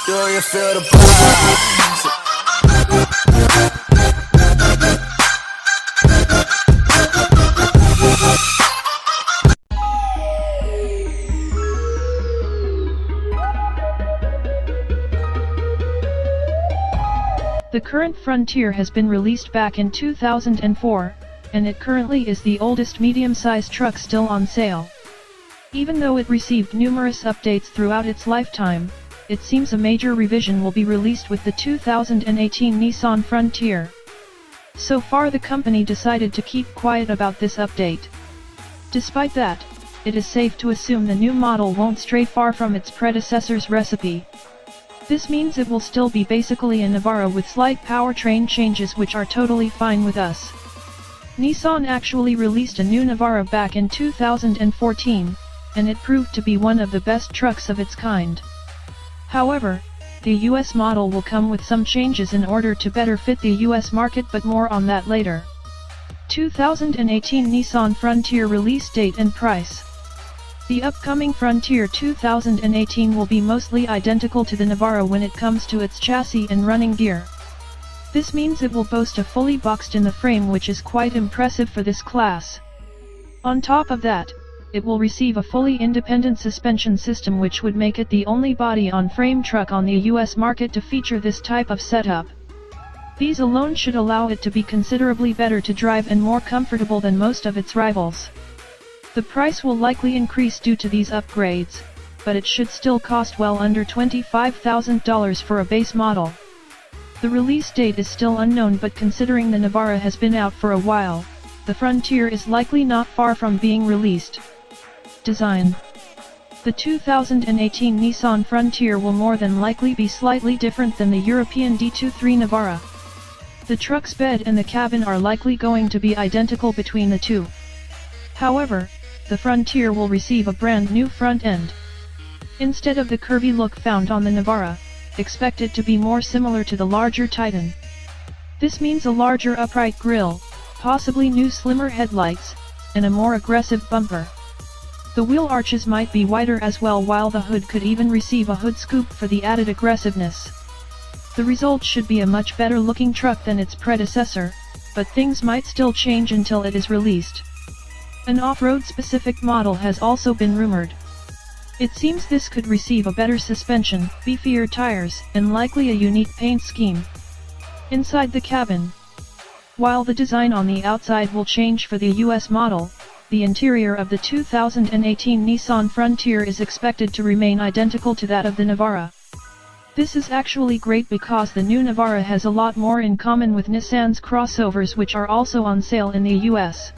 Do you feel the vibes? The current Frontier has been released back in 2004, and it currently is the oldest medium-sized truck still on sale. Even though it received numerous updates throughout its lifetime, it seems a major revision will be released with the 2018 Nissan Frontier. So far the company decided to keep quiet about this update. Despite that, it is safe to assume the new model won't stray far from its predecessor's recipe. This means it will still be basically a Navara with slight powertrain changes which are totally fine with us. Nissan actually released a new Navara back in 2014, and it proved to be one of the best trucks of its kind. However, the US model will come with some changes in order to better fit the US market, but more on that later. 2018 Nissan Frontier release date and price. The upcoming Frontier 2018 will be mostly identical to the Navara when it comes to its chassis and running gear. This means it will boast a fully boxed in the frame, which is quite impressive for this class. On top of that, it will receive a fully independent suspension system, which would make it the only body-on-frame truck on the US market to feature this type of setup. These alone should allow it to be considerably better to drive and more comfortable than most of its rivals. The price will likely increase due to these upgrades, but it should still cost well under $25,000 for a base model. The release date is still unknown, but considering the Navara has been out for a while, the Frontier is likely not far from being released. Design. The 2018 Nissan Frontier will more than likely be slightly different than the European D23 Navara. The truck's bed and the cabin are likely going to be identical between the two. However, the Frontier will receive a brand new front end. Instead of the curvy look found on the Navara, expect it to be more similar to the larger Titan. This means a larger upright grille, possibly new slimmer headlights, and a more aggressive bumper. The wheel arches might be wider as well, while the hood could even receive a hood scoop for the added aggressiveness. The result should be a much better looking truck than its predecessor, but things might still change until it is released. An off-road specific model has also been rumored. It seems this could receive a better suspension, beefier tires, and likely a unique paint scheme. Inside the cabin. While the design on the outside will change for the US model, the interior of the 2018 Nissan Frontier is expected to remain identical to that of the Navara. This is actually great because the new Navara has a lot more in common with Nissan's crossovers, which are also on sale in the US.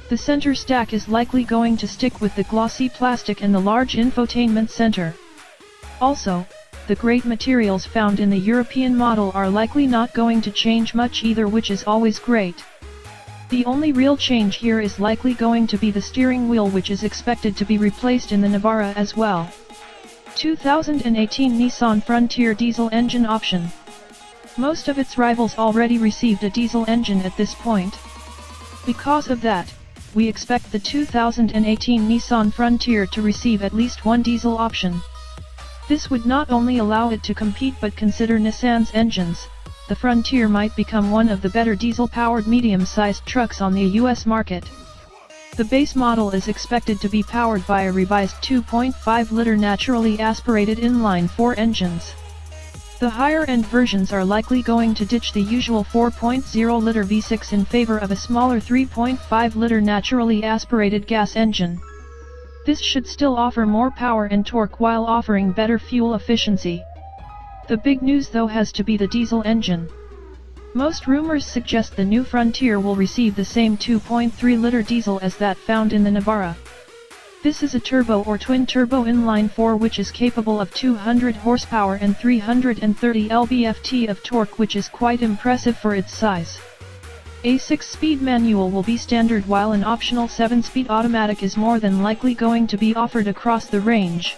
The center stack is likely going to stick with the glossy plastic and the large infotainment center. Also, the great materials found in the European model are likely not going to change much either, which is always great. The only real change here is likely going to be the steering wheel, which is expected to be replaced in the Navara as well. 2018 Nissan Frontier diesel engine option. Most of its rivals already received a diesel engine at this point. Because of that, we expect the 2018 Nissan Frontier to receive at least one diesel option. This would not only allow it to compete, but consider Nissan's engines, the Frontier might become one of the better diesel-powered medium-sized trucks on the US market. The base model is expected to be powered by a revised 2.5-liter naturally aspirated inline-4 engines. The higher-end versions are likely going to ditch the usual 4.0-liter V6 in favor of a smaller 3.5-liter naturally aspirated gas engine. This should still offer more power and torque while offering better fuel efficiency. The big news though has to be the diesel engine. Most rumors suggest the new Frontier will receive the same 2.3-liter diesel as that found in the Navara. This is a turbo or twin-turbo inline-4 which is capable of 200 horsepower and 330 lb-ft of torque, which is quite impressive for its size. A 6-speed manual will be standard, while an optional 7-speed automatic is more than likely going to be offered across the range.